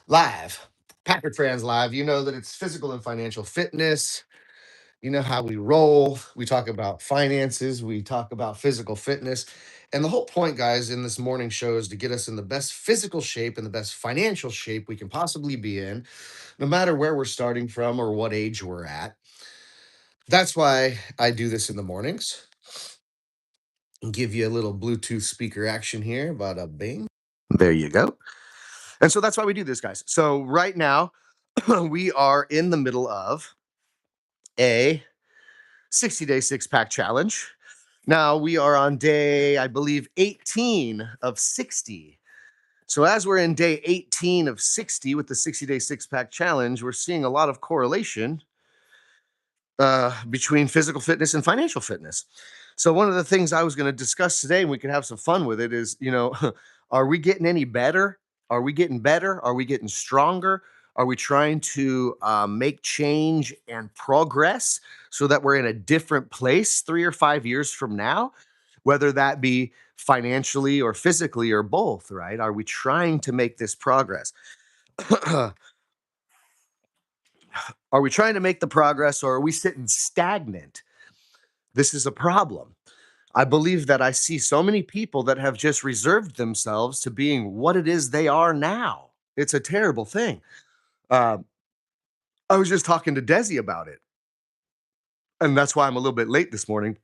Live. Patrick Fran's live. You know that it's physical and financial fitness. You know how we roll. We talk about finances, we talk about physical fitness. And the whole point, guys, in this morning show is to get us in the best physical shape and the best financial shape we can possibly be in, no matter where we're starting from or what age we're at. That's why I do this in the mornings. Give you a little Bluetooth speaker action here. Bada bing. There you go. And so that's why we do this, guys. So right now, we are in the middle of a 60-day six-pack challenge. Now we are on day, I believe, 18 of 60. So as we're in day 18 of 60 with the 60-day six-pack challenge, we're seeing a lot of correlation between physical fitness and financial fitness. So one of the things I was going to discuss today, and we can have some fun with it, is are we getting any better? Are we getting better? Are we getting stronger? Are we trying to make change and progress so that we're in a different place 3 or 5 years from now, whether that be financially or physically or both, right? Are we trying to make this progress? Are we trying to make the progress or are we sitting stagnant? This is a problem. I believe that I see so many people that have just reserved themselves to being what it is they are now. It's a terrible thing. Uh, I was just talking to Desi about it, and that's why I'm a little bit late this morning.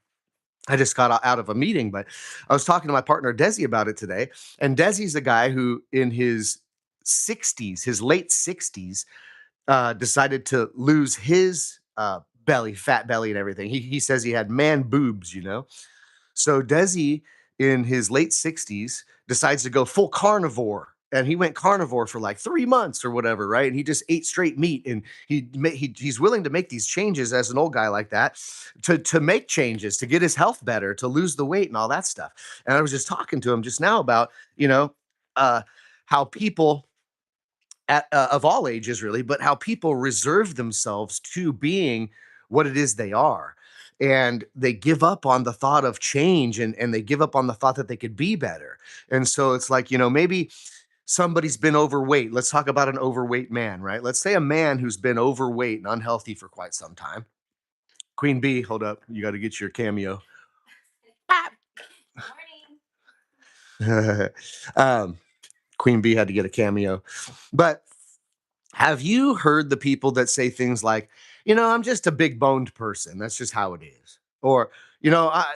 I just got out of a meeting, but I was talking to my partner Desi about it today. And Desi's a guy who, in his 60s, his late 60s, decided to lose his belly, fat belly, and everything. He says he had man boobs. So Desi, in his late 60s, decides to go full carnivore. And he went carnivore for like 3 months or whatever, right? And he just ate straight meat, and he's willing to make these changes as an old guy like that, to make changes, to get his health better, to lose the weight and all that stuff. And I was just talking to him just now about uh, how people of all ages really, but how people reserve themselves to being what it is they are. And they give up on the thought of change, and they give up on the thought that they could be better. And so it's like, maybe somebody's been overweight. Let's talk about an overweight man, right? Let's say a man who's been overweight and unhealthy for quite some time. Queen Bee, hold up. You got to get your cameo. um, Queen Bee had to get a cameo. But have you heard the people that say things like, I'm just a big boned person. That's just how it is. Or,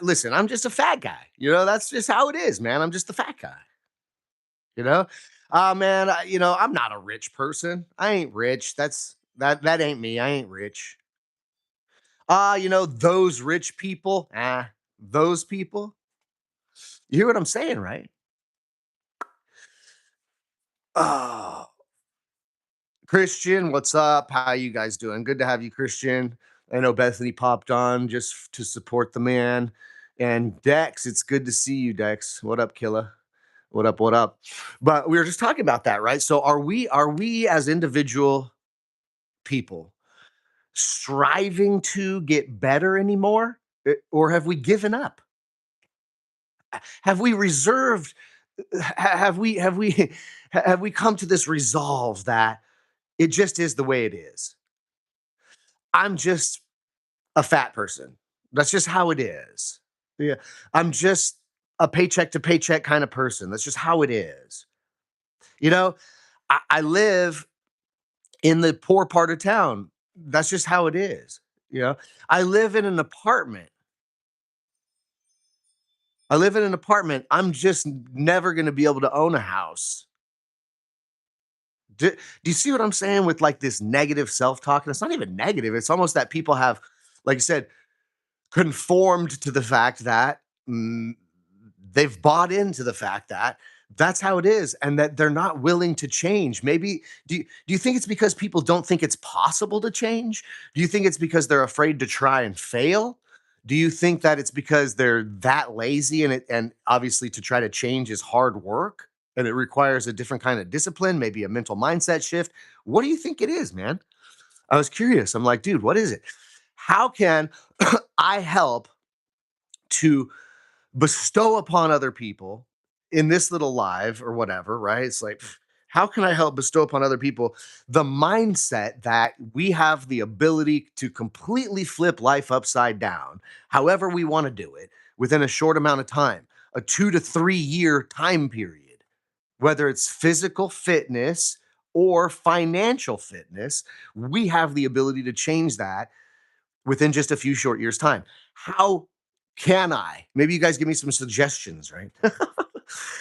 listen, I'm just a fat guy. That's just how it is, man. I'm just a fat guy. You know, man, I'm not a rich person. I ain't rich. That ain't me. I ain't rich. Those rich people, those people. You hear what I'm saying, right? Oh, Christian, what's up? How you guys doing? Good to have you, Christian. I know Bethany popped on just to support the man. And Dex, it's good to see you, Dex. What up, Killa? What up, what up? But we were just talking about that, right? So are we as individual people striving to get better anymore? Or have we given up? Have we reserved have we have we come to this resolve that it just is the way it is? I'm just a fat person. That's just how it is. Yeah. I'm just a paycheck to paycheck kind of person. That's just how it is. You know, I live in the poor part of town. That's just how it is. You know, I live in an apartment. I live in an apartment. I'm just never going to be able to own a house. Do you see what I'm saying with like this negative self talk? And it's not even negative. It's almost that people have, like I said, conformed to the fact that mm, they've bought into the fact that that's how it is and that they're not willing to change. Maybe do you think it's because people don't think it's possible to change? Do you think it's because they're afraid to try and fail? Do you think that it's because they're that lazy and obviously to try to change is hard work and it requires a different kind of discipline, maybe a mental mindset shift? What do you think it is, man? I was curious. I'm like, dude, what is it? How can I help to bestow upon other people in this little live or whatever, right? It's like, How can I help bestow upon other people the mindset that we have the ability to completely flip life upside down, however we want to do it, within a short amount of time, a 2 to 3 year time period, whether it's physical fitness or financial fitness, we have the ability to change that within just a few short years' time. How can I? Maybe you guys give me some suggestions, right?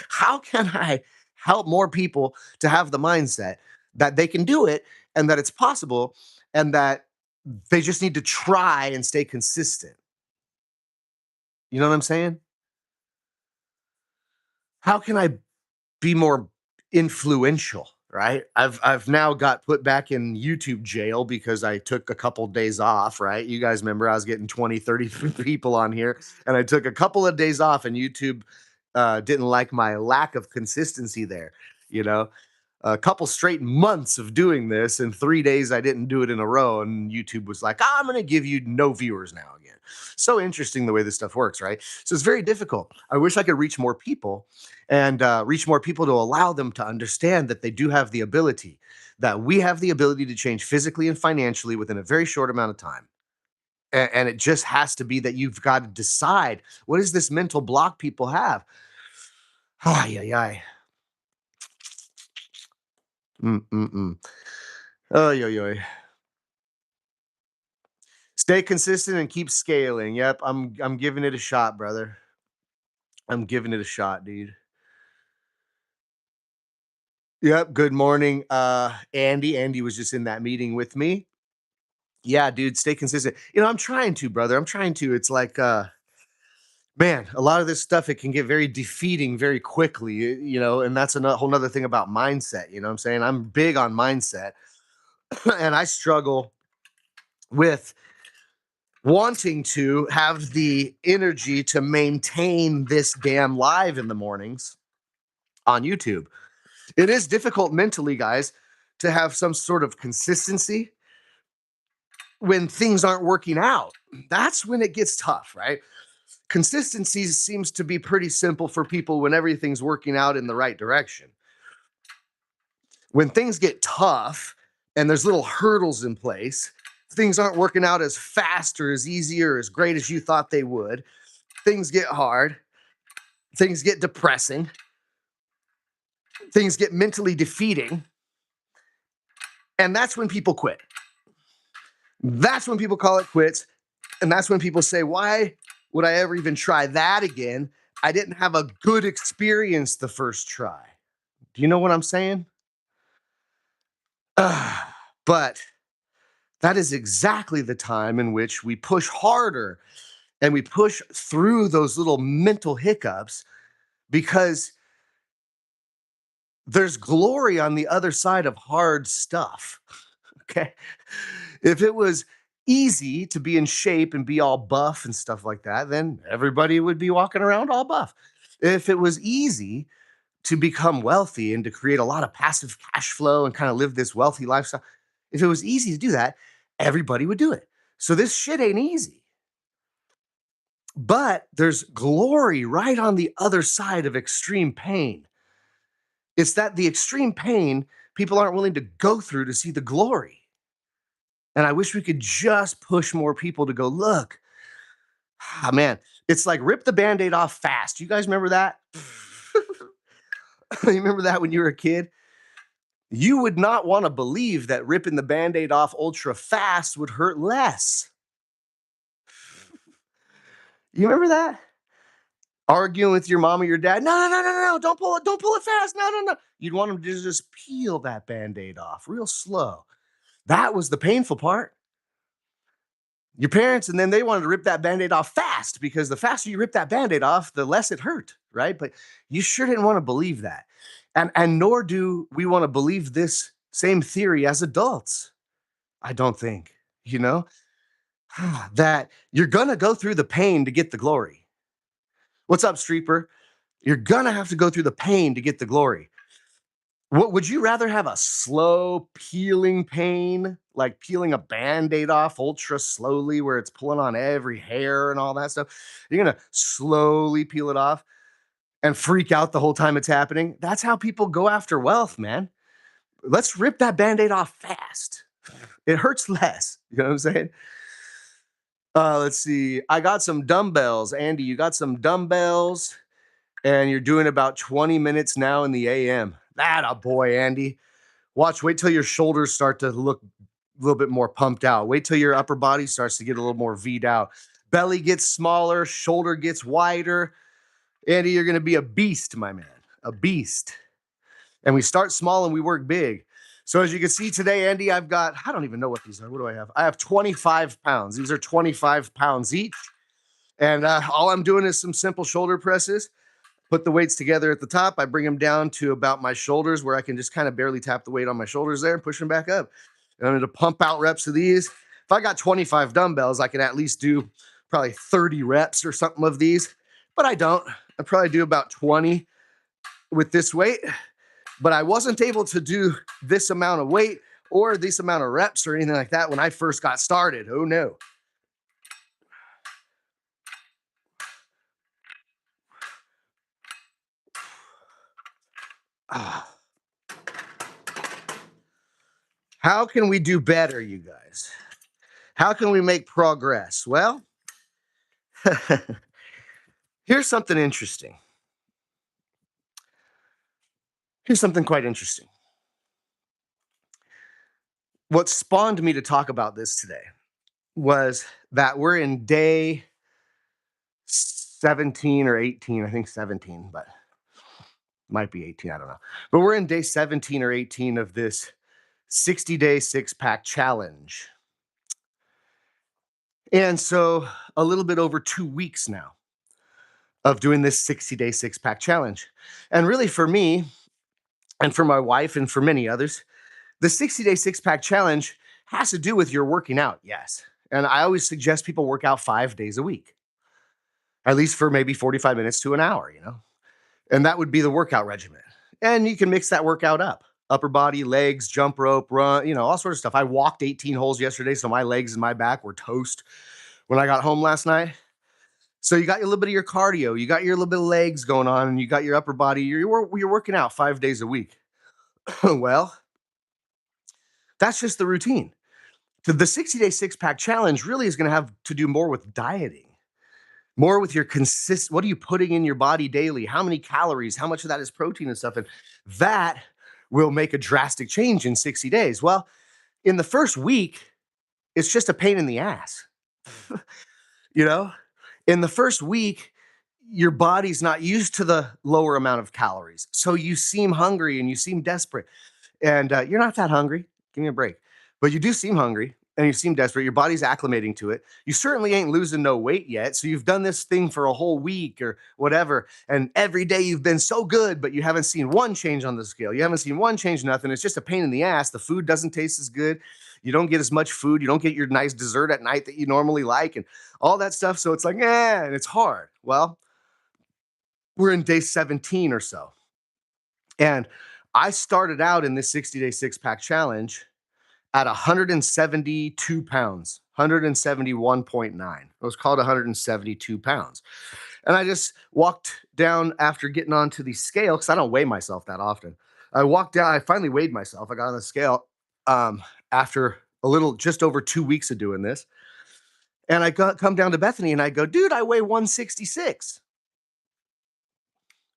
How can I help more people to have the mindset that they can do it and that it's possible and that they just need to try and stay consistent? You know what I'm saying? How can I be more influential, right? I've now got put back in YouTube jail because I took a couple days off, right? You guys remember I was getting 20, 30 people on here and I took a couple of days off and YouTube didn't like my lack of consistency there, you know? A couple straight months of doing this, and 3 days I didn't do it in a row, and YouTube was like, I'm going to give you no viewers now again. So interesting the way this stuff works, right? So it's very difficult. I wish I could reach more people and reach more people to allow them to understand that they do have the ability, that we have the ability to change physically and financially within a very short amount of time. And it just has to be that you've got to decide, what is this mental block people have? Ay, ay, ay. Mm-mm-mm. Oy, oy, oy. Stay consistent and keep scaling. Yep, I'm giving it a shot, brother. I'm giving it a shot, dude. Yep, good morning, Andy. Andy was just in that meeting with me. Yeah, dude, stay consistent. I'm trying to, brother. I'm trying to. It's like, man, a lot of this stuff, it can get very defeating very quickly, and that's a whole nother thing about mindset. You know what I'm saying? I'm big on mindset, and I struggle with wanting to have the energy to maintain this damn live in the mornings on YouTube. It is difficult mentally, guys, to have some sort of consistency when things aren't working out. That's when it gets tough, right? Consistency seems to be pretty simple for people when everything's working out in the right direction. When things get tough and there's little hurdles in place, things aren't working out as fast or as easy or as great as you thought they would. Things get hard, things get depressing, things get mentally defeating. And that's when people quit. That's when people call it quits. And that's when people say, why would I ever even try that again? I didn't have a good experience the first try. Do you know what I'm saying? But that is exactly the time in which we push harder and we push through those little mental hiccups because there's glory on the other side of hard stuff. Okay. If it was easy to be in shape and be all buff and stuff like that, then everybody would be walking around all buff. If it was easy to become wealthy and to create a lot of passive cash flow and kind of live this wealthy lifestyle, if it was easy to do that, everybody would do it. So this shit ain't easy. But there's glory right on the other side of extreme pain. It's that the extreme pain people aren't willing to go through to see the glory. And I wish we could just push more people to go, look, man, it's like rip the band aid off fast. You guys remember that? You remember that when you were a kid? You would not want to believe that ripping the band aid off ultra fast would hurt less. You remember that? Arguing with your mom or your dad. No, no, no, no, no. Don't pull it fast. No, no, no. You'd want them to just peel that band aid off real slow. That was the painful part. Your parents, and then they wanted to rip that band-aid off fast because the faster you rip that band-aid off, the less it hurt, right? But you sure didn't want to believe that. And nor do we want to believe this same theory as adults. I don't think, you know, that you're gonna go through the pain to get the glory. What's up, Streeper? You're gonna have to go through the pain to get the glory. What would you rather have, a slow peeling pain, like peeling a band-aid off ultra slowly where it's pulling on every hair and all that stuff? You're gonna slowly peel it off and freak out the whole time it's happening. That's how people go after wealth, man. Let's rip that band-aid off fast. It hurts less. You know what I'm saying? Let's see. I got some dumbbells. Andy, you got some dumbbells, and you're doing about 20 minutes now in the AM. That a boy, Andy. Watch, wait till your shoulders start to look a little bit more pumped out. Wait till your upper body starts to get a little more V'd out. Belly gets smaller, shoulder gets wider. Andy, you're going to be a beast, my man. A beast. And we start small and we work big. So as you can see today, Andy, I've got, I don't even know what these are. What do I have? I have 25 pounds. These are 25 pounds each. And all I'm doing is some simple shoulder presses. Put the weights together at the top. I bring them down to about my shoulders where I can just kind of barely tap the weight on my shoulders there and push them back up. And I'm going to pump out reps of these. If I got 25 dumbbells, I can at least do probably 30 reps or something of these, but I don't. I probably do about 20 with this weight, but I wasn't able to do this amount of weight or this amount of reps or anything like that when I first got started. Oh no. Ah. How can we do better, you guys? How can we make progress? Well, here's something interesting. Here's something quite interesting. What spawned me to talk about this today was that we're in day 17 or 18, I think 17, but might be 18, I don't know. But we're in day 17 or 18 of this 60-day six-pack challenge. And so a little bit over 2 weeks now of doing this 60-day six-pack challenge. And really for me and for my wife and for many others, the 60-day six-pack challenge has to do with your working out, yes. And I always suggest people work out 5 days a week, at least for maybe 45 minutes to an hour, and that would be the workout regimen. And you can mix that workout up. Upper body, legs, jump rope, run, all sorts of stuff. I walked 18 holes yesterday, so my legs and my back were toast when I got home last night. So you got a little bit of your cardio, you got your little bit of legs going on, and you got your upper body. You're working out 5 days a week. Well, that's just the routine. So the 60-day six-pack challenge really is going to have to do more with dieting, more with your what are you putting in your body daily? How many calories? How much of that is protein and stuff? And that will make a drastic change in 60 days. Well, in the first week, it's just a pain in the ass. you know, in the first week, your body's not used to the lower amount of calories. So you seem hungry and you seem desperate. And you're not that hungry. Give me a break. But you do seem hungry and you seem desperate. Your body's acclimating to it. You certainly ain't losing no weight yet. So you've done this thing for a whole week or whatever. And every day you've been so good, but you haven't seen one change on the scale. You haven't seen one change, nothing. It's just a pain in the ass. The food doesn't taste as good. You don't get as much food. You don't get your nice dessert at night that you normally like and all that stuff. So it's like, and it's hard. Well, we're in day 17 or so. And I started out in this 60-day six-pack challenge at 172 pounds, 171.9. It was called 172 pounds. And I just walked down after getting onto the scale because I don't weigh myself that often. I walked down, I finally weighed myself. I got on the scale after just over 2 weeks of doing this. And come down to Bethany and I go, dude, I weigh 166.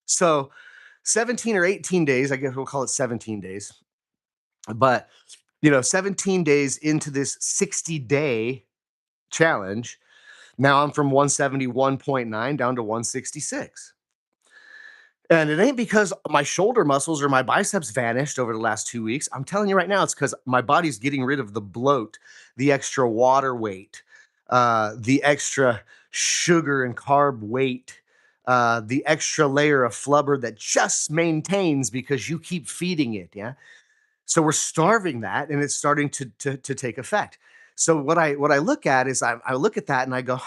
So 17 or 18 days, I guess we'll call it 17 days. But 17 days into this 60-day challenge, now I'm from 171.9 down to 166. And it ain't because my shoulder muscles or my biceps vanished over the last 2 weeks. I'm telling you right now, it's because my body's getting rid of the bloat, the extra water weight, the extra sugar and carb weight, the extra layer of flubber that just maintains because you keep feeding it. Yeah. So we're starving that, and it's starting to take effect. So what I look at is I look at that and I go,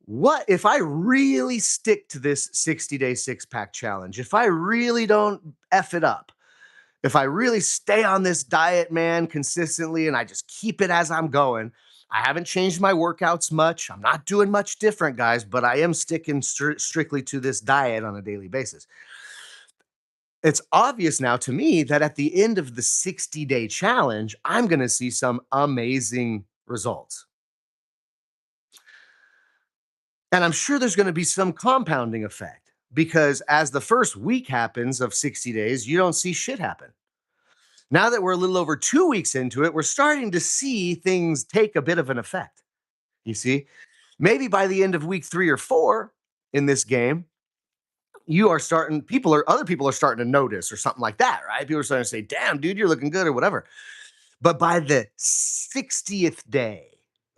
what if I really stick to this 60-day six-pack challenge? If I really don't F it up, if I really stay on this diet, man, consistently, and I just keep it as I'm going, I haven't changed my workouts much. I'm not doing much different, guys, but I am sticking strictly to this diet on a daily basis. It's obvious now to me that at the end of the 60-day challenge, I'm going to see some amazing results. And I'm sure there's going to be some compounding effect because as the first week happens of 60 days, you don't see shit happen. Now that we're a little over 2 weeks into it, we're starting to see things take a bit of an effect. You see, maybe by the end of week 3 or 4 in this game, you are starting, other people are starting to notice or something like that, right? People are starting to say, damn, dude, you're looking good or whatever. But by the 60th day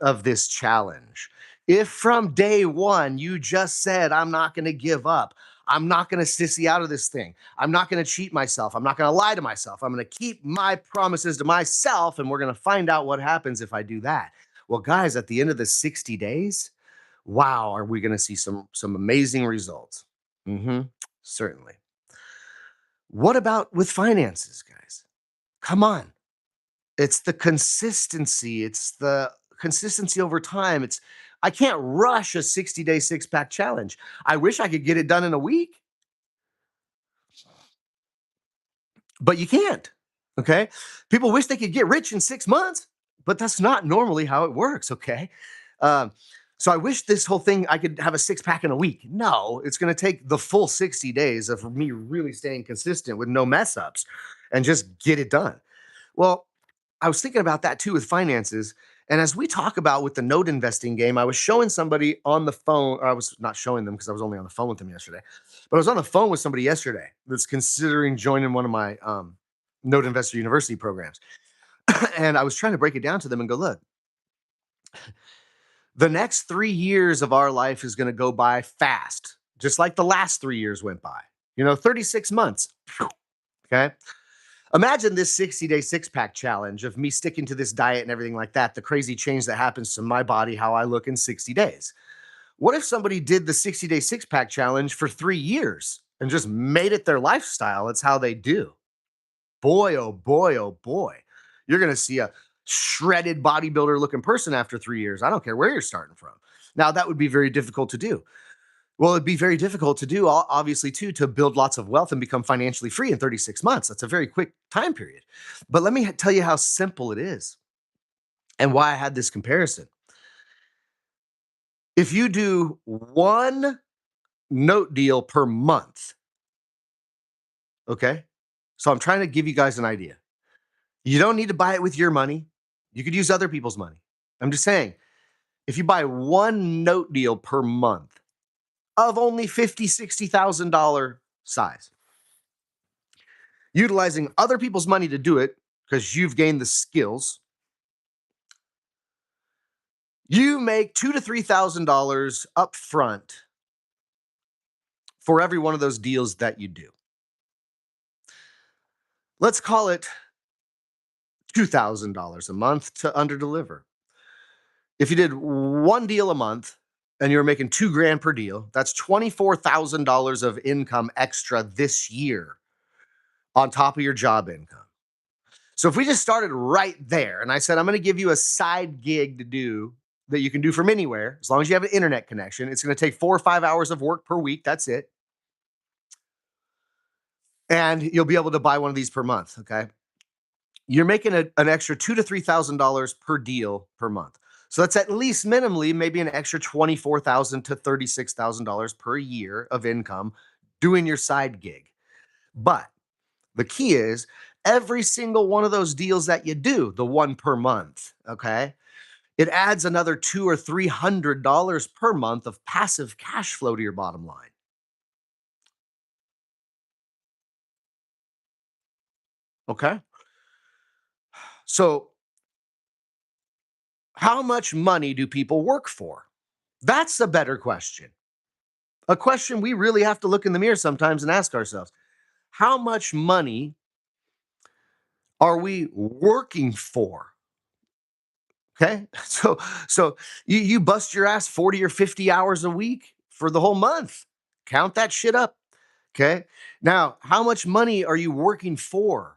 of this challenge, if from day one you just said, I'm not going to give up, I'm not going to sissy out of this thing, I'm not going to cheat myself, I'm not going to lie to myself, I'm going to keep my promises to myself, and we're going to find out what happens if I do that. Well, guys, at the end of the 60 days, wow, are we going to see some amazing results? Hmm. Certainly. What about with finances, guys? Come on. It's the consistency. It's the consistency over time. I can't rush a 60-day six-pack challenge. I wish I could get it done in a week, but you can't. Okay? People wish they could get rich in 6 months, but that's not normally how it works, okay? Um, so I wish this whole thing I could have a six-pack in a week. No, it's going to take the full 60 days of me really staying consistent with no mess ups and just get it done. Well, I was thinking about that too with finances. And as we talk about with the note investing game, I was showing somebody on the phone, or I was not showing them because I was only on the phone with them yesterday, but I was on the phone with somebody yesterday that's considering joining one of my Note Investor University programs. And I was trying to break it down to them and go, look, the next 3 years of our life is going to go by fast, just like the last 3 years went by. 36 months. Okay. Imagine this 60-day six-pack challenge of me sticking to this diet and everything like that, the crazy change that happens to my body, how I look in 60 days. What if somebody did the 60-day six-pack challenge for 3 years and just made it their lifestyle? It's how they do. Boy, oh boy, oh boy. You're going to see a shredded bodybuilder looking person after 3 years. I don't care where you're starting from. Now, that would be very difficult to do. Well, it'd be very difficult to do, obviously, too, to build lots of wealth and become financially free in 36 months. That's a very quick time period. But let me tell you how simple it is and why I had this comparison. If you do one note deal per month, okay? So I'm trying to give you guys an idea. You don't need to buy it with your money. You could use other people's money. I'm just saying, if you buy one note deal per month of only $50,000, $60,000 size, utilizing other people's money to do it because you've gained the skills, you make $2,000 to $3,000 up front for every one of those deals that you do. Let's call it $2,000 a month to underdeliver. If you did one deal a month and you're making 2 grand per deal, that's $24,000 of income extra this year on top of your job income. So if we just started right there and I said, I'm going to give you a side gig to do that you can do from anywhere, as long as you have an internet connection, it's going to take 4 or 5 hours of work per week. That's it. And you'll be able to buy one of these per month. Okay. You're making an extra $2,000 to $3,000 per deal per month. So that's at least minimally maybe an extra $24,000 to $36,000 per year of income doing your side gig. But the key is every single one of those deals that you do, the one per month, okay, it adds another $200 or $300 per month of passive cash flow to your bottom line. Okay. So, how much money do people work for? That's a better question. A question we really have to look in the mirror sometimes and ask ourselves, how much money are we working for? Okay. So you bust your ass 40 or 50 hours a week for the whole month. Count that shit up. Okay. Now, how much money are you working for?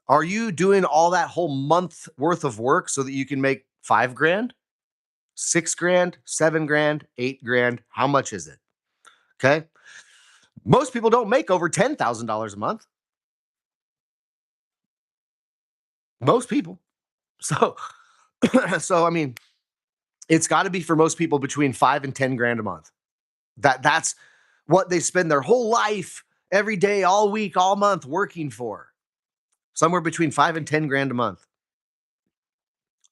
Are you doing all that whole month worth of work so that you can make 5 grand, 6 grand, 7 grand, 8 grand? How much is it? Okay. Most people don't make over $10,000 a month. Most people. So, so I mean, it's got to be for most people between 5 and 10 grand a month. That's what they spend their whole life, every day, all week, all month working for. Somewhere between 5 and 10 grand a month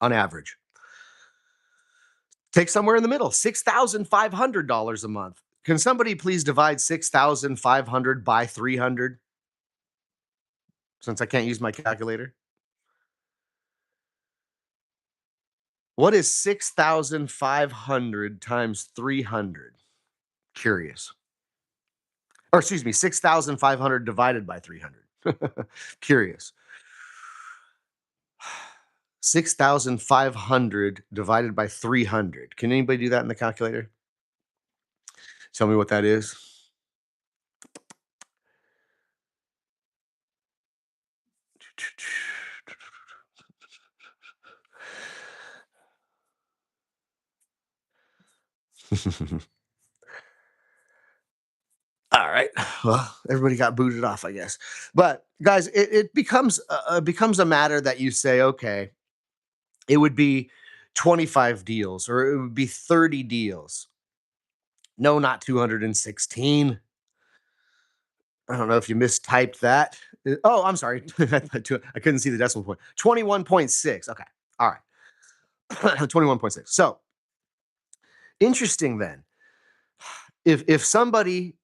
on average. Take somewhere in the middle, $6,500 a month. Can somebody please divide 6,500 by 300? Since I can't use my calculator. What is 6,500 times 300? Curious. Or excuse me, 6,500 divided by 300. Curious. 6,500 divided by 300. Can anybody do that in the calculator? Tell me what that is. All right. Well, everybody got booted off, I guess. But guys, it becomes a matter that you say, okay, it would be 25 deals or it would be 30 deals. No, not 216. I don't know if you mistyped that. Oh, I'm sorry. I couldn't see the decimal point. 21.6. Okay. All right. 21.6. So interesting then. If somebody,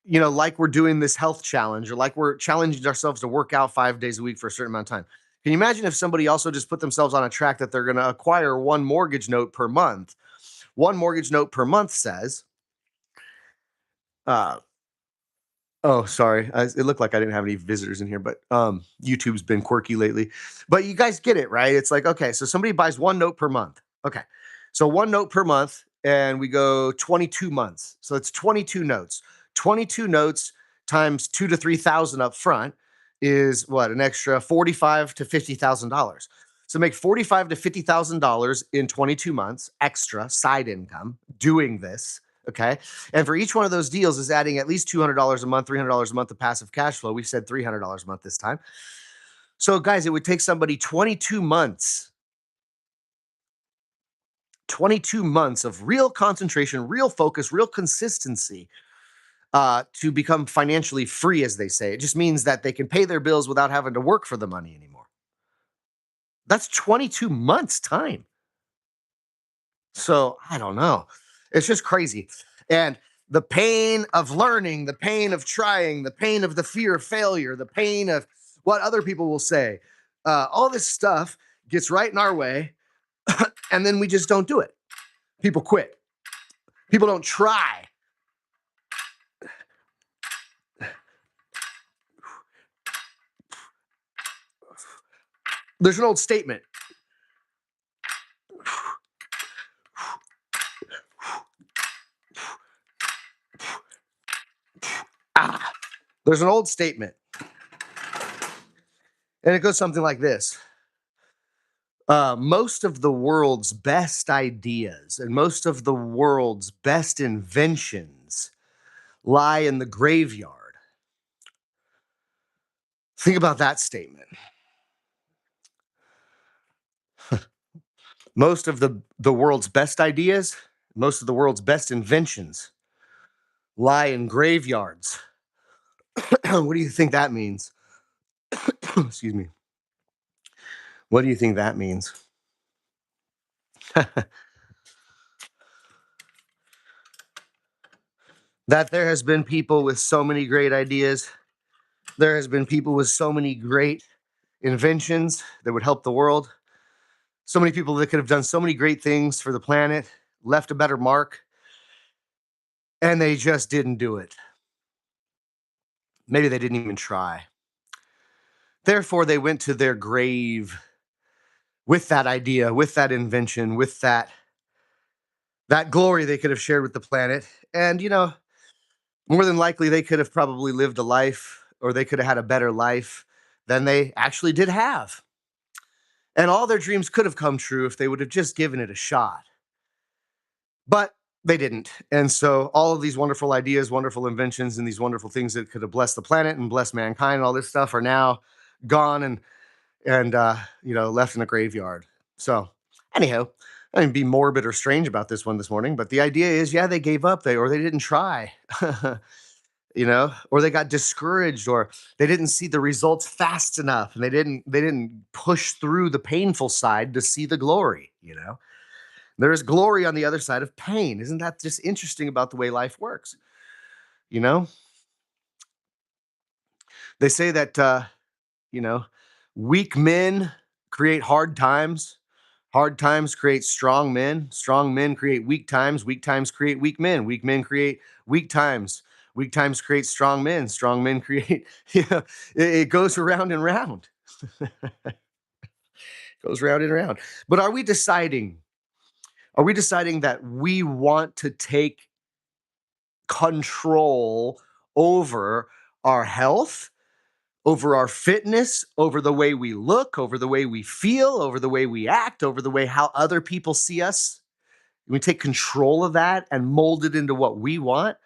like we're doing this health challenge or like we're challenging ourselves to work out 5 days a week for a certain amount of time. Can you imagine if somebody also just put themselves on a track that they're going to acquire one mortgage note per month? One mortgage note per month says, uh, oh, sorry. It looked like I didn't have any visitors in here, but YouTube's been quirky lately. But you guys get it, right? It's like, okay, so somebody buys one note per month. Okay. So one note per month, and we go 22 months. So it's 22 notes. 22 notes times 2 to 3,000 up front is what? An extra 45 to $50,000. So make 45 to $50,000 in 22 months, extra side income doing this. Okay. And for each one of those deals is adding at least $200 a month, $300 a month of passive cash flow. We said $300 a month this time. So, guys, it would take somebody 22 months of real concentration, real focus, real consistency to become financially free, as they say. It just means that they can pay their bills without having to work for the money anymore. That's 22 months' time. So I don't know. It's just crazy. And the pain of learning, the pain of trying, the pain of the fear of failure, the pain of what other people will say, all this stuff gets right in our way. And then we just don't do it. People quit. People don't try. There's an old statement. Ah, there's an old statement. And it goes something like this. Most of the world's best ideas and most of the world's best inventions lie in the graveyard. Think about that statement. Most of the world's best ideas, most of the world's best inventions lie in graveyards. What do you think that means? Excuse me. What do you think that means? That there has been people with so many great ideas. There has been people with so many great inventions that would help the world. So many people that could have done so many great things for the planet, left a better mark, and they just didn't do it. Maybe they didn't even try. Therefore, they went to their grave with that idea, with that invention, with that glory they could have shared with the planet. And more than likely they could have probably lived a life or they could have had a better life than they actually did have. And all their dreams could have come true if they would have just given it a shot. But They didn't. And so all of these wonderful ideas, wonderful inventions, and these wonderful things that could have blessed the planet and blessed mankind and all this stuff are now gone and left in a graveyard. So anyhow, I didn't be morbid or strange about this one this morning, but the idea is, yeah, they gave up, they didn't try. Or they got discouraged, or they didn't see the results fast enough, and they didn't push through the painful side to see the glory. There's glory on the other side of pain. Isn't that just interesting about the way life works? You know, they say that you know, weak men create hard times. Hard times create strong men. Strong men create weak times. Weak times create weak men. Weak men create weak times. Weak times create strong men. Strong men create, it goes around and round. Goes round and round. But are we deciding that we want to take control over our health, over our fitness, over the way we look, over the way we feel, over the way we act, over the way how other people see us? Can we take control of that and mold it into what we want?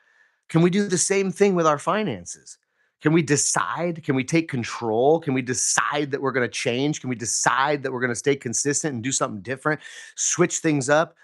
Can we do the same thing with our finances? Can we decide? Can we take control? Can we decide that we're going to change? Can we decide that we're going to stay consistent and do something different, switch things up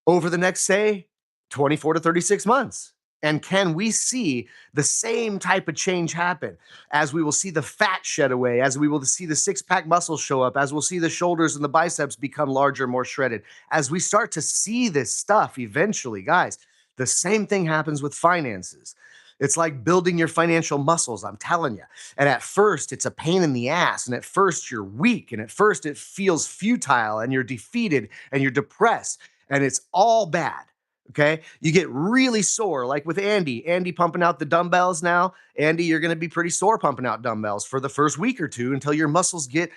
over the next, say, 24 to 36 months? And can we see the same type of change happen, as we will see the fat shed away, as we will see the six pack muscles show up, as we'll see the shoulders and the biceps become larger, more shredded? As we start to see this stuff eventually, guys, the same thing happens with finances. It's like building your financial muscles, I'm telling you. And at first, it's a pain in the ass. And at first, you're weak. And at first, it feels futile and you're defeated and you're depressed. And it's all bad. Okay. You get really sore, like with Andy. Andy pumping out the dumbbells now. Andy, you're going to be pretty sore pumping out dumbbells for the first week or two until your muscles get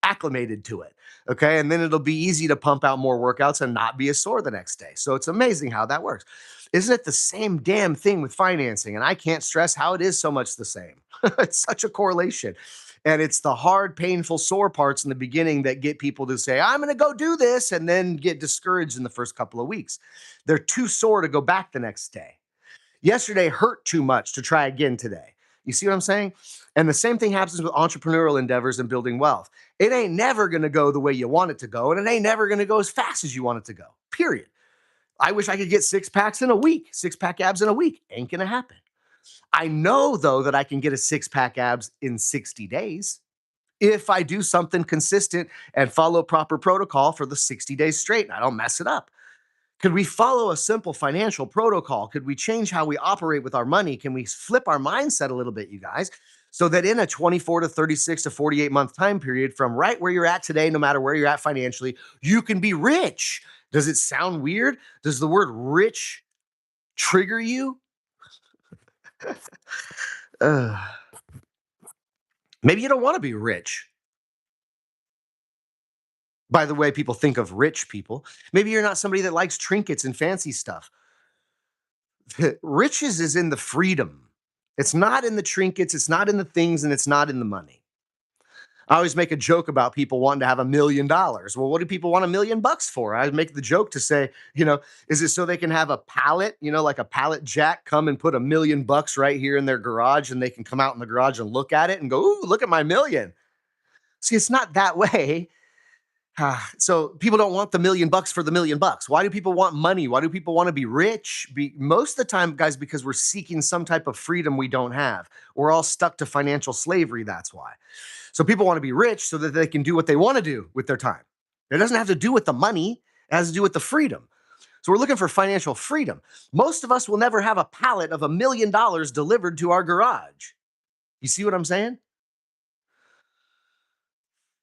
acclimated to it. Okay. And then it'll be easy to pump out more workouts and not be as sore the next day. So it's amazing how that works. Isn't it the same damn thing with financing? And I can't stress how it is so much the same. It's such a correlation. And it's the hard, painful, sore parts in the beginning that get people to say, I'm going to go do this, and then get discouraged in the first couple of weeks. They're too sore to go back the next day. Yesterday hurt too much to try again today. You see what I'm saying? And the same thing happens with entrepreneurial endeavors and building wealth. It ain't never going to go the way you want it to go, and it ain't never going to go as fast as you want it to go. Period. I wish I could get six packs in a week, six pack abs in a week. Ain't going to happen. I know, though, that I can get a six pack abs in 60 days if I do something consistent and follow proper protocol for the 60 days straight and I don't mess it up. Could we follow a simple financial protocol? Could we change how we operate with our money? Can we flip our mindset a little bit, you guys, so that in a 24 to 36 to 48 month time period, from right where you're at today, no matter where you're at financially, you can be rich? Does it sound weird? Does the word rich trigger you? Uh, Maybe you don't want to be rich. By the way, people think of rich people. Maybe you're not somebody that likes trinkets and fancy stuff. Riches is in the freedom. It's not in the trinkets, it's not in the things, and it's not in the money. I always make a joke about people wanting to have $1 million. Well, what do people want $1 million for? I make the joke to say, is it so they can have a pallet, like a pallet jack, come and put $1 million right here in their garage, and they can come out in the garage and look at it and go, ooh, look at my million. See, it's not that way. So people don't want the $1 million for the $1 million. Why do people want money? Why do people want to be rich? Most of the time, guys, because we're seeking some type of freedom we don't have. We're all stuck to financial slavery. That's why. So people want to be rich so that they can do what they want to do with their time. It doesn't have to do with the money. It has to do with the freedom. So we're looking for financial freedom. Most of us will never have a pallet of $1 million delivered to our garage. You see what I'm saying?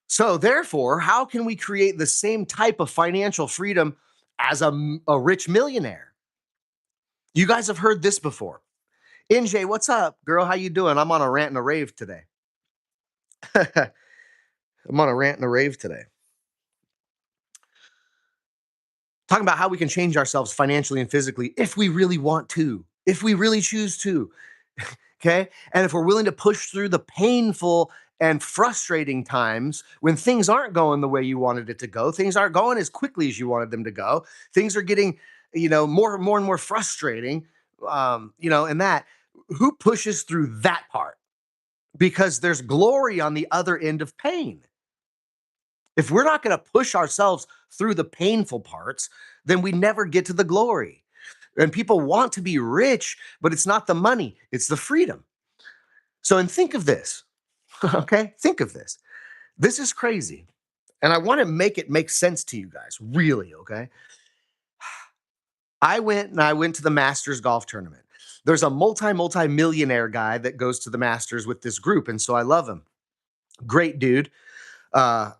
So therefore, how can we create the same type of financial freedom as a rich millionaire? You guys have heard this before. NJ, what's up, girl? How you doing? I'm on a rant and a rave today. I'm on a rant and a rave today. Talking about how we can change ourselves financially and physically if we really want to, if we really choose to. Okay. And if we're willing to push through the painful and frustrating times when things aren't going the way you wanted it to go, things aren't going as quickly as you wanted them to go, things are getting more and more frustrating, and that who pushes through that part? Because there's glory on the other end of pain. If we're not going to push ourselves through the painful parts, then we never get to the glory. And people want to be rich, but it's not the money, it's the freedom. So, and think of this, okay? Think of this. This is crazy. And I want to make it make sense to you guys, really, okay? I went to the Masters golf tournament. There's a multi millionaire guy that goes to the Masters with this group, and so I love him. Great dude. Uh,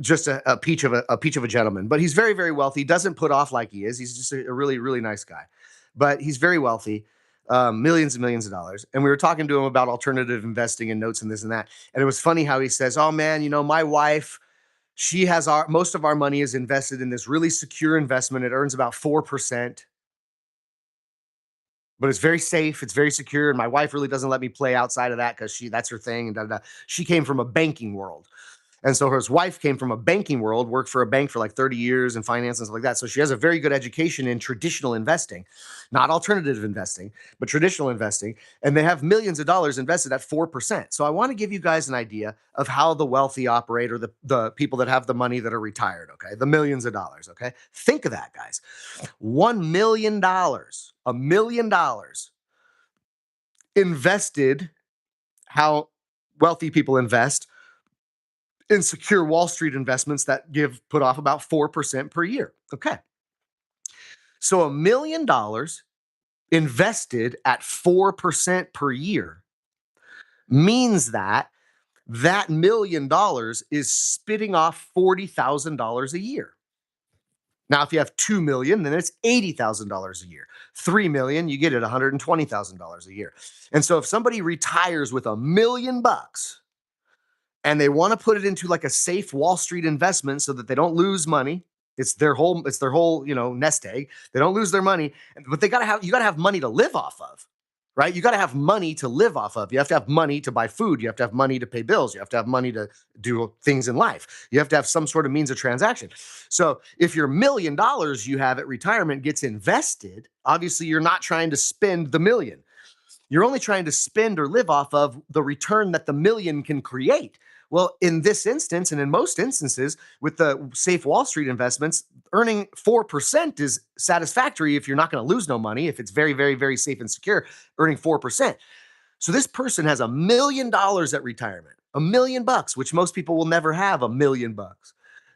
just a peach of a gentleman, but he's very wealthy. Doesn't put off like he is. He's just a really nice guy, but he's very wealthy, millions and millions of dollars. And we were talking to him about alternative investing and notes and this and that. And it was funny how he says, "Oh man, my wife, she has our most of our money is invested in this really secure investment. It earns about 4%, but it's very safe. It's very secure. And my wife really doesn't let me play outside of that because that's her thing. And da, da, da. She came from a banking world." And so his wife came from a banking world, worked for a bank for like 30 years in finance and stuff like that. So she has a very good education in traditional investing, not alternative investing, but traditional investing. And they have millions of dollars invested at 4%. So I want to give you guys an idea of how the wealthy operate, or the people that have the money that are retired, okay? The millions of dollars, okay? Think of that, guys. $1 million, $1 million invested, how wealthy people invest in secure Wall Street investments that give put off about 4% per year. Okay. So $1 million invested at 4% per year means that that $1 million is spitting off $40,000 a year. Now, if you have 2 million, then it's $80,000 a year. 3 million, you get it $120,000 a year. And so if somebody retires with $1 million, and they want to put it into like a safe Wall Street investment so that they don't lose money. It's their whole, nest egg. They don't lose their money, but you got to have money to live off of, right? You got to have money to live off of. You have to have money to buy food. You have to have money to pay bills. You have to have money to do things in life. You have to have some sort of means of transaction. So if your $1 million you have at retirement gets invested, obviously you're not trying to spend the million. You're only trying to spend or live off of the return that the million can create. Well, in this instance, and in most instances with the safe Wall Street investments, earning 4% is satisfactory if you're not going to lose no money. If it's very safe and secure, earning 4%. So this person has $1 million at retirement, $1 million, which most people will never have $1 million.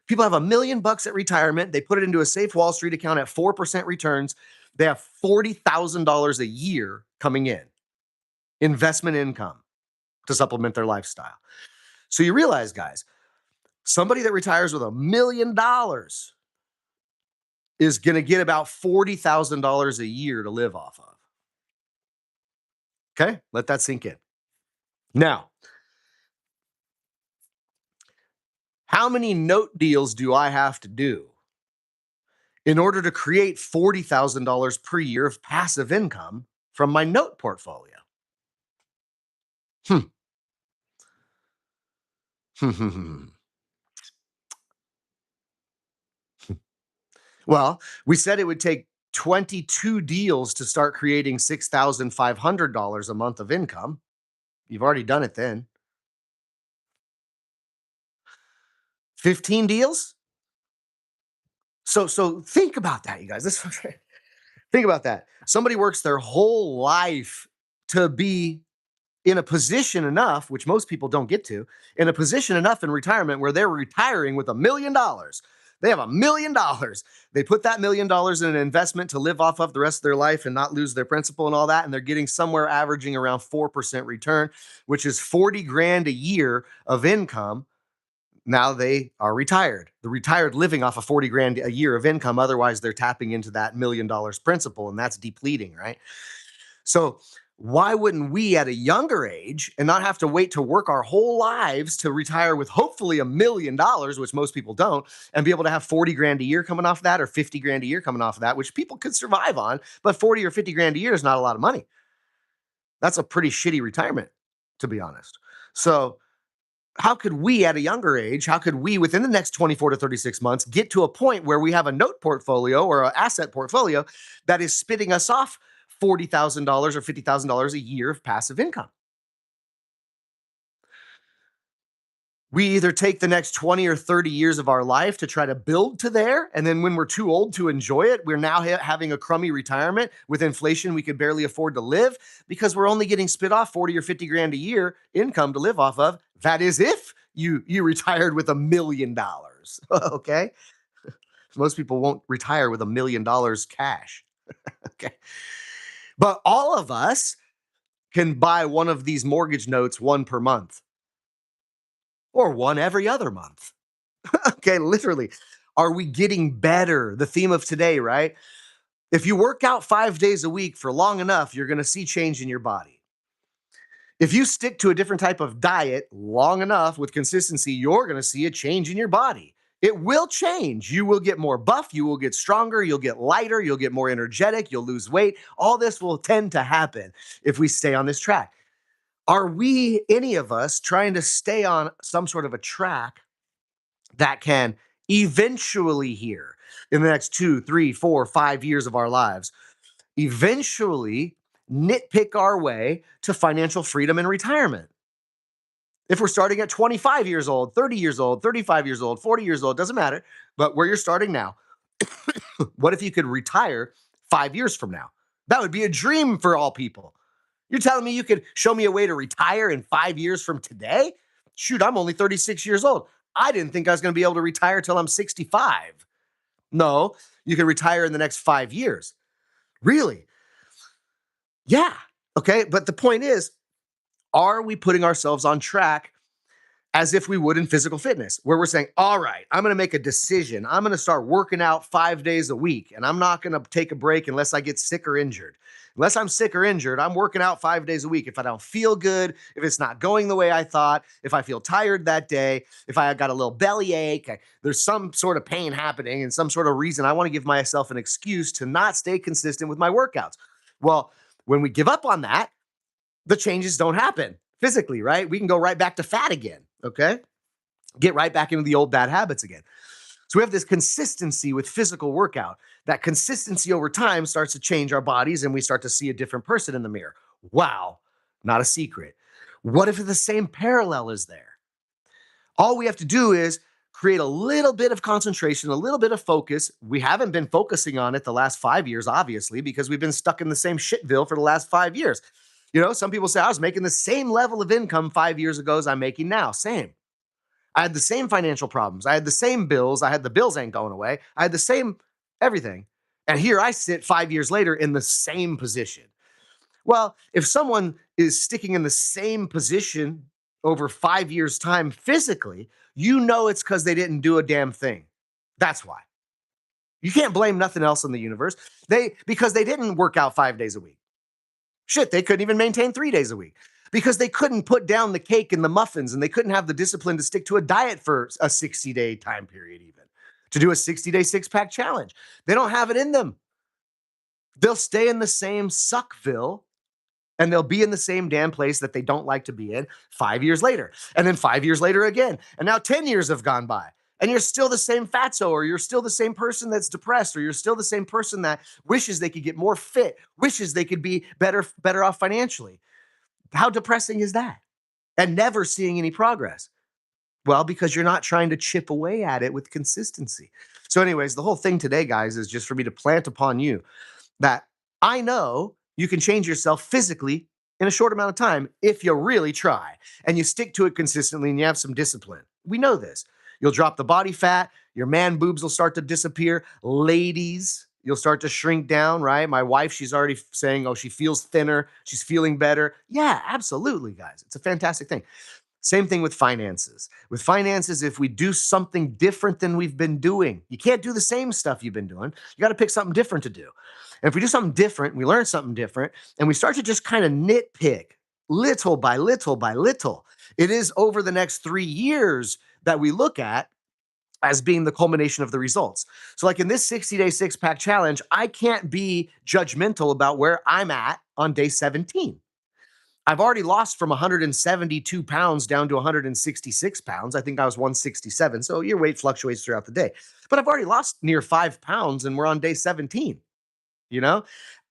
People have $1 million at retirement. They put it into a safe Wall Street account at 4% returns. They have $40,000 a year coming in, investment income to supplement their lifestyle. So you realize, guys, somebody that retires with $1 million is going to get about $40,000 a year to live off of. Okay, let that sink in. Now, how many note deals do I have to do in order to create $40,000 per year of passive income from my note portfolio? Hmm. Well, we said it would take 22 deals to start creating $6,500 a month of income. You've already done it then. 15 deals? So think about that, you guys. Think about that. Somebody works their whole life to be in a position enough, which most people don't get to, in a position enough in retirement where they're retiring with $1 million. They have $1 million. They put that $1 million in an investment to live off of the rest of their life and not lose their principal and all that. And they're getting somewhere averaging around 4% return, which is 40 grand a year of income. Now they are retired. The retired living off of 40 grand a year of income. Otherwise, they're tapping into that $1 million principal, and that's depleting, right? So why wouldn't we at a younger age and not have to wait to work our whole lives to retire with hopefully $1 million, which most people don't, and be able to have 40 grand a year coming off of that, or 50 grand a year coming off of that, which people could survive on, but 40 or 50 grand a year is not a lot of money. That's a pretty shitty retirement, to be honest. So How could we at a younger age, how could we within the next 24 to 36 months get to a point where we have a note portfolio or an asset portfolio that is spitting us off $40,000 or $50,000 a year of passive income? We either take the next 20 or 30 years of our life to try to build to there. And then when we're too old to enjoy it, we're now having a crummy retirement. With inflation, we could barely afford to live because we're only getting spit off 40 or 50 grand a year income to live off of. That is if you retired with $1 million. Okay. Most people won't retire with $1 million cash. Okay. But all of us can buy one of these mortgage notes, one per month or one every other month. Okay, literally. Are we getting better? The theme of today, right? If you work out 5 days a week for long enough, you're going to see change in your body. If you stick to a different type of diet long enough with consistency, you're going to see a change in your body. It will change. You will get more buff. You will get stronger. You'll get lighter. You'll get more energetic. You'll lose weight. All this will tend to happen if we stay on this track. Are we, any of us, trying to stay on some sort of a track that can eventually here in the next 2, 3, 4, 5 years of our lives, eventually nitpick our way to financial freedom and retirement? If we're starting at 25 years old, 30 years old, 35 years old, 40 years old, doesn't matter, but where you're starting now, what if you could retire 5 years from now? That would be a dream for all people. You're telling me you could show me a way to retire in 5 years from today? Shoot, I'm only 36 years old. I didn't think I was going to be able to retire till I'm 65. No, you can retire in the next 5 years. Really? Yeah. Okay. But the point is, are we putting ourselves on track as if we would in physical fitness, where we're saying, all right, I'm going to make a decision. I'm going to start working out 5 days a week, and I'm not going to take a break unless I get sick or injured. Unless I'm sick or injured, I'm working out 5 days a week. If I don't feel good, if it's not going the way I thought, if I feel tired that day, if I got a little belly ache, there's some sort of pain happening and some sort of reason, I want to give myself an excuse to not stay consistent with my workouts. Well, when we give up on that, the changes don't happen physically, right? We can go right back to fat again, okay? Get right back into the old bad habits again. So we have this consistency with physical workout. That consistency over time starts to change our bodies and we start to see a different person in the mirror. Wow, not a secret. What if the same parallel is there? All we have to do is create a little bit of concentration, a little bit of focus. We haven't been focusing on it the last 5 years, obviously, because we've been stuck in the same shitville for the last 5 years. You know, some people say I was making the same level of income 5 years ago as I'm making now. Same. I had the same financial problems. I had the same bills. I had the bills ain't going away. I had the same everything. And here I sit 5 years later in the same position. Well, if someone is sticking in the same position over 5 years' time physically, you know it's because they didn't do a damn thing. That's why. You can't blame nothing else in the universe. Because they didn't work out 5 days a week. Shit, they couldn't even maintain 3 days a week because they couldn't put down the cake and the muffins and they couldn't have the discipline to stick to a diet for a 60-day time period, even to do a 60-day six-pack challenge. They don't have it in them. They'll stay in the same suckville and they'll be in the same damn place that they don't like to be in 5 years later. And then 5 years later again. And now 10 years have gone by. And you're still the same fatso, or you're still the same person that's depressed, or you're still the same person that wishes they could get more fit, wishes they could be better off financially. How depressing is that? And never seeing any progress. Well, because you're not trying to chip away at it with consistency. So, anyways, the whole thing today, guys, is just for me to plant upon you that I know you can change yourself physically in a short amount of time if you really try and you stick to it consistently and you have some discipline. We know this. You'll drop the body fat, your man boobs will start to disappear. Ladies, you'll start to shrink down, right? My wife, she's already saying, oh, she feels thinner, she's feeling better. Yeah, absolutely, guys. It's a fantastic thing. Same thing with finances. With finances, if we do something different than we've been doing, you can't do the same stuff you've been doing. You got to pick something different to do. And if we do something different, we learn something different, and we start to just kind of nitpick little by little by little, it is over the next 3 years that we look at as being the culmination of the results. So, like in this 60-day six-pack challenge, I can't be judgmental about where I'm at on day 17. I've already lost from 172 pounds down to 166 pounds. I think I was 167. So your weight fluctuates throughout the day. But I've already lost near 5 pounds and we're on day 17. You know,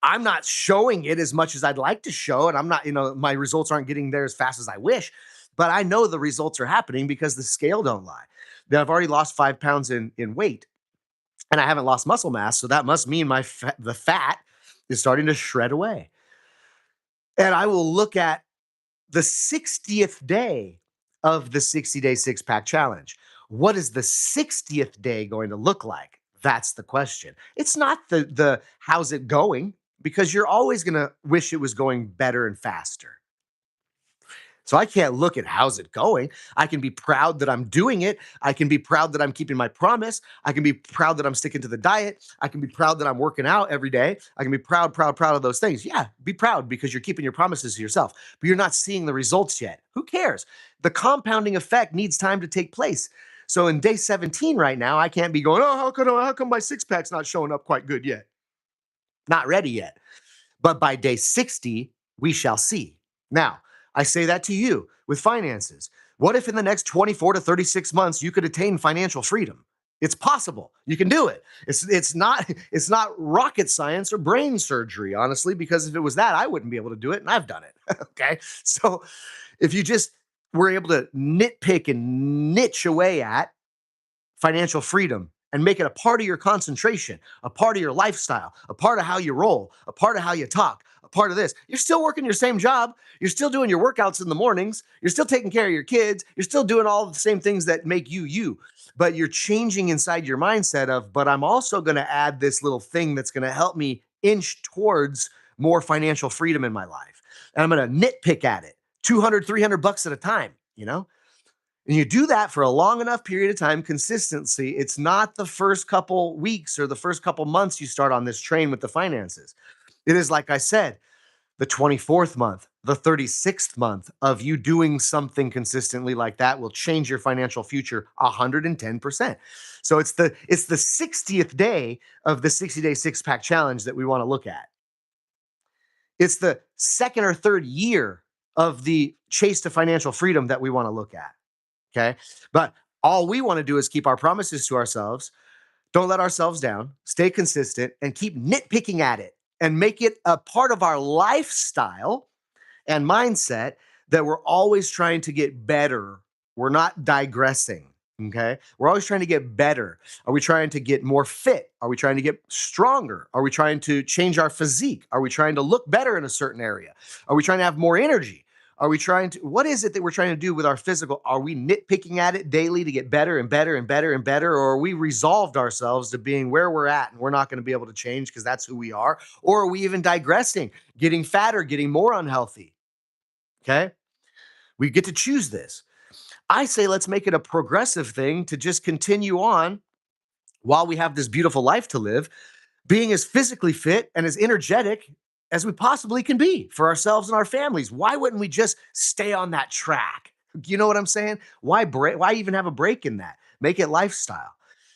I'm not showing it as much as I'd like to show. And I'm not, my results aren't getting there as fast as I wish. But I know the results are happening because the scale don't lie. That I've already lost 5 pounds in weight and I haven't lost muscle mass. So that must mean the fat is starting to shred away. And I will look at the 60th day of the 60-day six pack challenge. What is the 60th day going to look like? That's the question. It's not the how's it going, because you're always going to wish it was going better and faster. So I can't look at how's it going. I can be proud that I'm doing it. I can be proud that I'm keeping my promise. I can be proud that I'm sticking to the diet. I can be proud that I'm working out every day. I can be proud, proud, proud of those things. Yeah, be proud because you're keeping your promises to yourself, but you're not seeing the results yet. Who cares? The compounding effect needs time to take place. So in day 17 right now, I can't be going, oh, how come my six pack's not showing up quite good yet? Not ready yet. But by day 60, we shall see. Now, I say that to you with finances. What if in the next 24 to 36 months you could attain financial freedom? It's possible. You can do it. It's not rocket science or brain surgery, honestly, because if it was that, I wouldn't be able to do it, and I've done it. Okay? So, if you just were able to nitpick and niche away at financial freedom and make it a part of your concentration, a part of your lifestyle, a part of how you roll, a part of how you talk, a part of this. You're still working your same job. You're still doing your workouts in the mornings. You're still taking care of your kids. You're still doing all the same things that make you you. But you're changing inside your mindset of, but I'm also going to add this little thing that's going to help me inch towards more financial freedom in my life. And I'm going to nitpick at it 200, $300 at a time, and you do that for a long enough period of time, consistency. It's not the first couple weeks or the first couple months you start on this train with the finances. It is, like I said, the 24th month, the 36th month of you doing something consistently like that will change your financial future 110%. So it's the 60th day of the 60-day six-pack challenge that we want to look at. It's the second or third year of the chase to financial freedom that we want to look at. Okay. But all we want to do is keep our promises to ourselves. Don't let ourselves down, stay consistent, and keep nitpicking at it and make it a part of our lifestyle and mindset that we're always trying to get better. We're not digressing. Okay. We're always trying to get better. Are we trying to get more fit? Are we trying to get stronger? Are we trying to change our physique? Are we trying to look better in a certain area? Are we trying to have more energy? Are we trying to, what is it that we're trying to do with our physical? Are we nitpicking at it daily to get better and better and better and better? Or are we resolved ourselves to being where we're at and we're not going to be able to change because that's who we are? Or are we even digressing, getting fatter, getting more unhealthy? Okay. We get to choose this. I say let's make it a progressive thing to just continue on while we have this beautiful life to live, being as physically fit and as energetic as we possibly can be for ourselves and our families. Why wouldn't we just stay on that track? You know what I'm saying? Why break? Why even have a break in that? Make it lifestyle.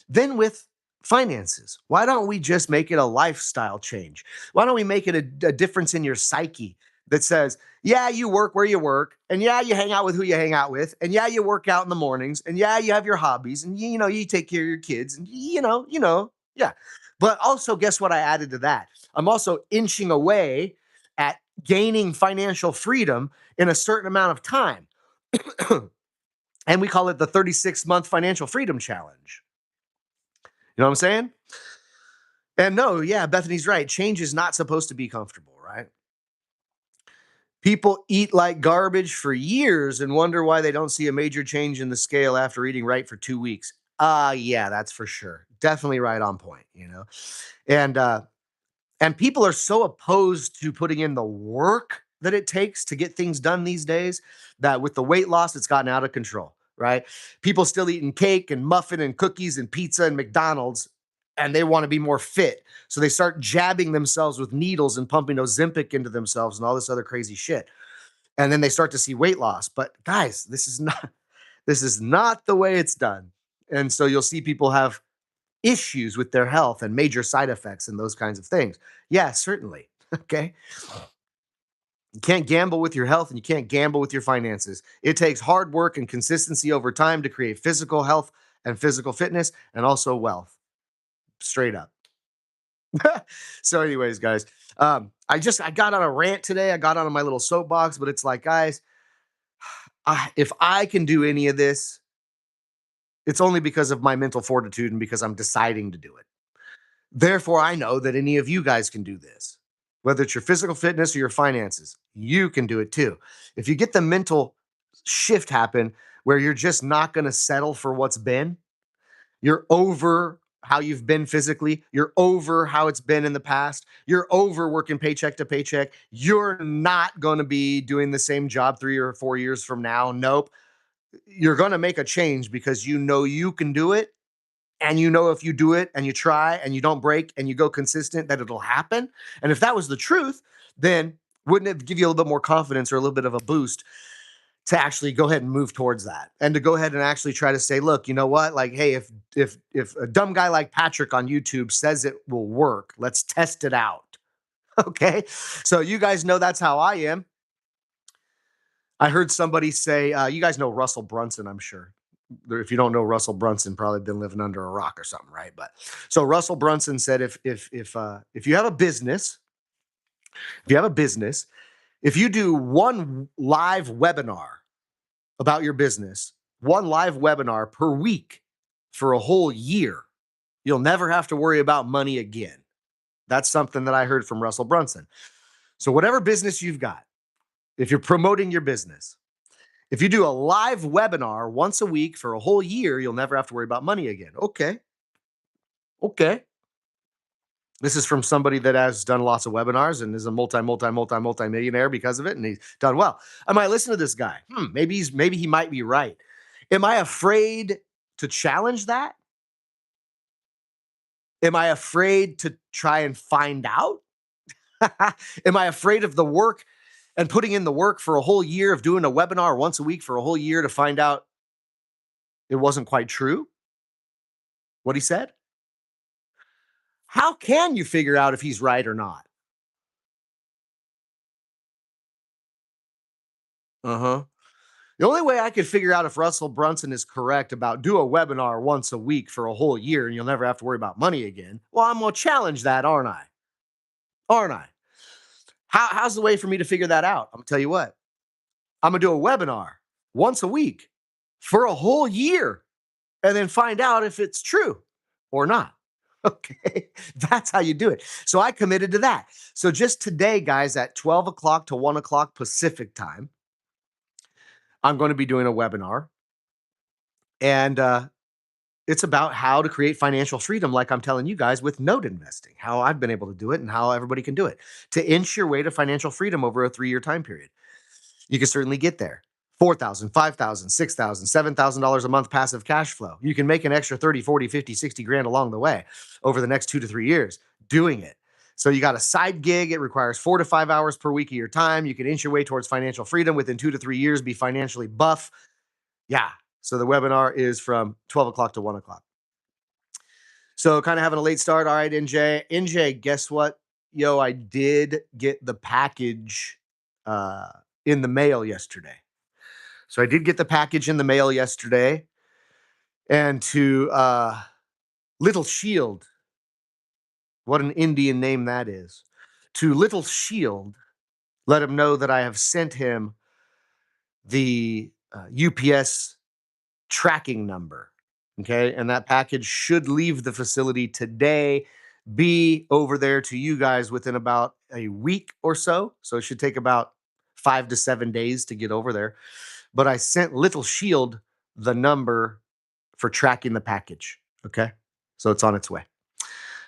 Then with finances, why don't we just make it a lifestyle change? Why don't we make it a difference in your psyche that says, yeah, you work where you work, and yeah, you hang out with who you hang out with, and yeah, you work out in the mornings, and yeah, you have your hobbies, and you take care of your kids, and yeah. But also, guess what I added to that? I'm also inching away at gaining financial freedom in a certain amount of time. And we call it the 36-month financial freedom challenge. You know what I'm saying? And no, yeah, Bethany's right. Change is not supposed to be comfortable, right? People eat like garbage for years and wonder why they don't see a major change in the scale after eating right for 2 weeks. Yeah, that's for sure. Definitely right on point. And and people are so opposed to putting in the work that it takes to get things done these days that with the weight loss, it's gotten out of control, right? People still eating cake and muffin and cookies and pizza and McDonald's, and they want to be more fit. So they start jabbing themselves with needles and pumping Ozempic into themselves and all this other crazy shit. And then they start to see weight loss. But guys, this is not the way it's done. And so you'll see people have issues with their health and major side effects and those kinds of things. Yeah, certainly. Okay. You can't gamble with your health and you can't gamble with your finances. It takes hard work and consistency over time to create physical health and physical fitness and also wealth. Straight up. So, anyways, guys, I got on a rant today. I got on my little soapbox, but it's like, guys, if I can do any of this, it's only because of my mental fortitude and because I'm deciding to do it. Therefore, I know that any of you guys can do this, whether it's your physical fitness or your finances. You can do it too. If you get the mental shift happen where you're just not going to settle for what's been, you're over how you've been physically, you're over how it's been in the past, you're over working paycheck to paycheck, you're not going to be doing the same job 3 or 4 years from now. Nope. You're going to make a change because you know you can do it, and you know if you do it and you try and you don't break and you go consistent that it'll happen. And if that was the truth, then wouldn't it give you a little bit more confidence or a little bit of a boost to actually go ahead and move towards that, and to go ahead and actually try to say, look, you know what, like, hey, if a dumb guy like Patrick on YouTube says it will work, let's test it out. Okay, so you guys know that's how I am. I heard somebody say, you guys know Russell Brunson, I'm sure. If you don't know Russell Brunson, probably been living under a rock or something, right? But so Russell Brunson said, if you have a business, if you have a business, if you do one live webinar about your business, one live webinar per week for a whole year, you'll never have to worry about money again. That's something that I heard from Russell Brunson. So whatever business you've got, if you're promoting your business, if you do a live webinar once a week for a whole year, you'll never have to worry about money again. Okay. Okay. This is from somebody that has done lots of webinars and is a multi millionaire because of it, and he's done well. I might listen to this guy. Maybe he might be right. Am I afraid to challenge that? Am I afraid to try and find out? Am I afraid of the work and putting in the work for a whole year of doing a webinar once a week for a whole year to find out it wasn't quite true what he said? How can you figure out if he's right or not? Uh-huh. The only way I could figure out if Russell Brunson is correct about do a webinar once a week for a whole year and you'll never have to worry about money again. Well, I'm going to challenge that, aren't I? Aren't I? How's the way for me to figure that out? I'm going to tell you what. I'm going to do a webinar once a week for a whole year and then find out if it's true or not. Okay. That's how you do it. So I committed to that. So just today, guys, at 12 o'clock to 1 o'clock Pacific time, I'm going to be doing a webinar. And it's about how to create financial freedom, like I'm telling you guys with note investing, how I've been able to do it and how everybody can do it to inch your way to financial freedom over a 3-year time period. You can certainly get there. 4,000, 5,000, 6,000, $7,000 a month passive cash flow. You can make an extra 30, 40, 50, 60 grand along the way over the next 2 to 3 years doing it. So you got a side gig. It requires 4 to 5 hours per week of your time. You can inch your way towards financial freedom within 2 to 3 years, be financially buff. Yeah. So the webinar is from 12 o'clock to 1 o'clock. So kind of having a late start. All right, NJ. NJ, guess what? Yo, I did get the package in the mail yesterday. So I did get the package in the mail yesterday. And to Little Shield, what an Indian name that is. To Little Shield, let him know that I have sent him the UPS tracking number. Okay. And that package should leave the facility today, be over there to you guys within about a week or so. So it should take about 5 to 7 days to get over there. But I sent Little Shield the number for tracking the package. Okay. So it's on its way.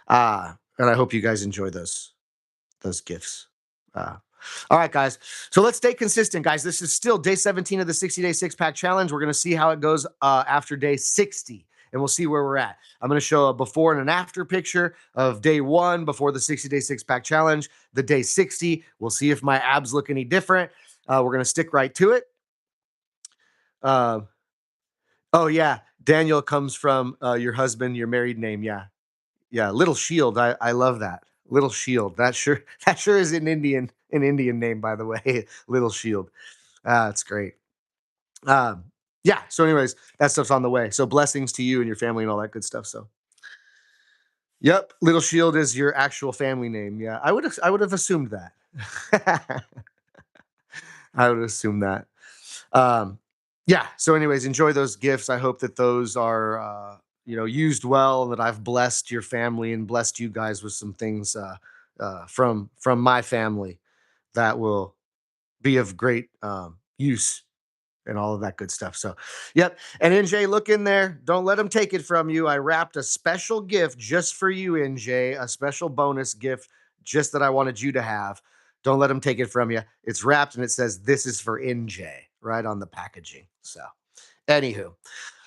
And I hope you guys enjoy those gifts. Uh, all right, guys. So let's stay consistent, guys. This is still day 17 of the 60-day six-pack challenge. We're going to see how it goes after day 60, and we'll see where we're at. I'm going to show a before and an after picture of day 1 before the 60-day six-pack challenge, the day 60. We'll see if my abs look any different. We're going to stick right to it. Uh, oh, yeah. Daniel comes from your husband, your married name. Yeah. Yeah. Little Shield. I love that. Little Shield. That sure is an Indian An Indian name, by the way, Little Shield. It's great. Um, yeah. So, anyways, that stuff's on the way. So, blessings to you and your family and all that good stuff. So, yep, Little Shield is your actual family name. Yeah, I would have assumed that. I would assume that. Um, yeah. So, anyways, enjoy those gifts. I hope that those are used well, and that I've blessed your family and blessed you guys with some things from my family that will be of great use and all of that good stuff. So, yep. And NJ, look in there. Don't let them take it from you. I wrapped a special gift just for you, NJ, a special bonus gift just that I wanted you to have. Don't let them take it from you. It's wrapped and it says, "This is for NJ," right on the packaging. So, anywho,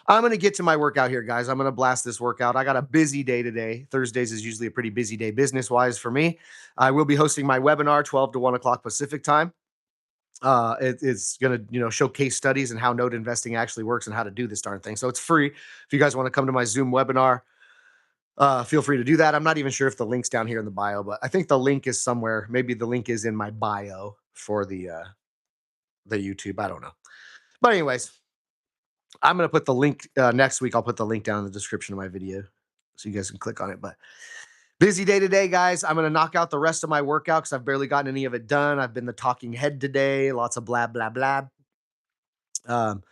I'm going to get to my workout here, guys. I'm going to blast this workout. I got a busy day today. Thursdays is usually a pretty busy day business wise for me. I will be hosting my webinar 12 to 1 o'clock Pacific time. It's going to show case studies and how node investing actually works and how to do this darn thing. So it's free. If you guys want to come to my Zoom webinar, feel free to do that. I'm not even sure if the link's down here in the bio, but I think the link is somewhere. Maybe the link is in my bio for the YouTube. I don't know. But anyways, I'm gonna put the link next week. I'll put the link down in the description of my video so you guys can click on it. But busy day today, guys. I'm gonna knock out the rest of my workout because I've barely gotten any of it done. I've been the talking head today. Lots of blah blah blah. Um,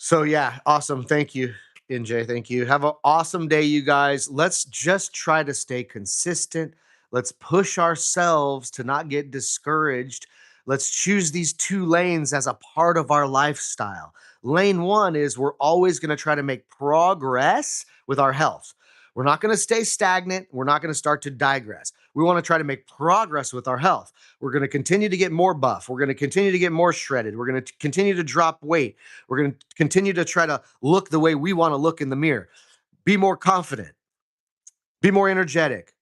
So yeah, awesome. Thank you, NJ. Thank you. Have an awesome day, you guys. Let's just try to stay consistent. Let's push ourselves to not get discouraged. Let's choose these two lanes as a part of our lifestyle. Lane one is we're always going to try to make progress with our health. We're not going to stay stagnant. We're not going to start to digress. We want to try to make progress with our health. We're going to continue to get more buff. We're going to continue to get more shredded. We're going to continue to drop weight. We're going to continue to try to look the way we want to look in the mirror, be more confident, be more energetic,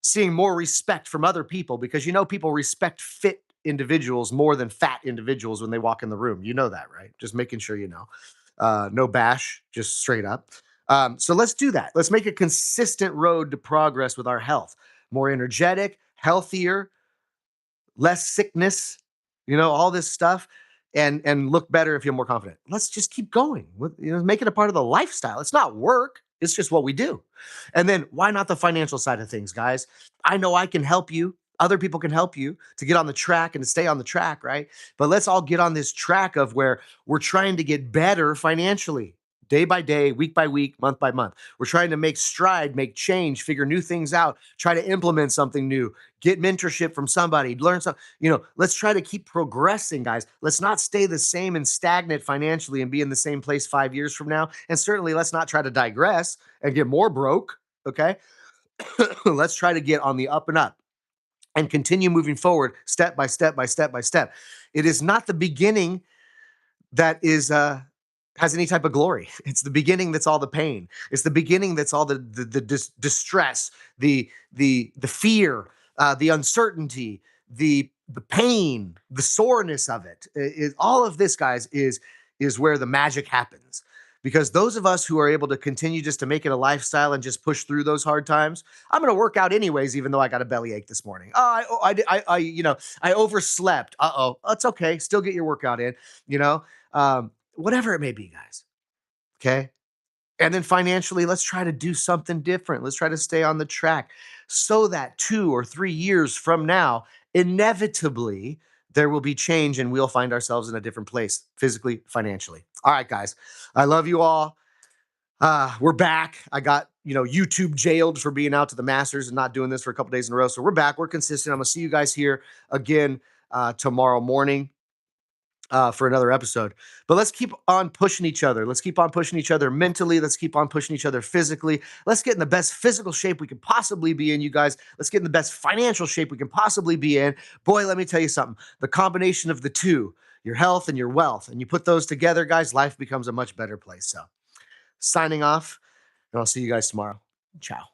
seeing more respect from other people because people respect fit individuals more than fat individuals when they walk in the room. You know that, right? Just making sure you know. No bash, just straight up. So let's do that. Let's make a consistent road to progress with our health. More energetic, healthier, less sickness, all this stuff, and look better and feel more confident. Let's just keep going. Make it a part of the lifestyle. It's not work. It's just what we do. And then why not the financial side of things, guys? I know I can help you. Other people can help you to get on the track and to stay on the track, right? But let's all get on this track of where we're trying to get better financially, day by day, week by week, month by month. We're trying to make stride, make change, figure new things out, try to implement something new, get mentorship from somebody, learn something. Let's try to keep progressing, guys. Let's not stay the same and stagnant financially and be in the same place 5 years from now. And certainly let's not try to digress and get more broke. Okay. Let's try to get on the up and up and continue moving forward step by step by step by step. It is not the beginning that is has any type of glory. It's the beginning that's all the pain. It's the beginning that's all the distress, the fear, the uncertainty, the pain, the soreness of it. All of this, guys, is where the magic happens. Because those of us who are able to continue just to make it a lifestyle and just push through those hard times, I'm going to work out anyways, even though I got a bellyache this morning. I overslept. That's okay. Still get your workout in. You know, whatever it may be, guys. Okay. And then financially, let's try to do something different. Let's try to stay on the track so that 2 or 3 years from now, inevitably, there will be change and we'll find ourselves in a different place physically, financially. All right, guys. I love you all. We're back. I got, YouTube jailed for being out to the Masters and not doing this for a couple days in a row. So we're back. We're consistent. I'm going to see you guys here again tomorrow morning for another episode. But let's keep on pushing each other. Let's keep on pushing each other mentally. Let's keep on pushing each other physically. Let's get in the best physical shape we can possibly be in, you guys. Let's get in the best financial shape we can possibly be in. Boy, let me tell you something. The combination of the two, your health and your wealth, and you put those together, guys, life becomes a much better place. So signing off, and I'll see you guys tomorrow. Ciao.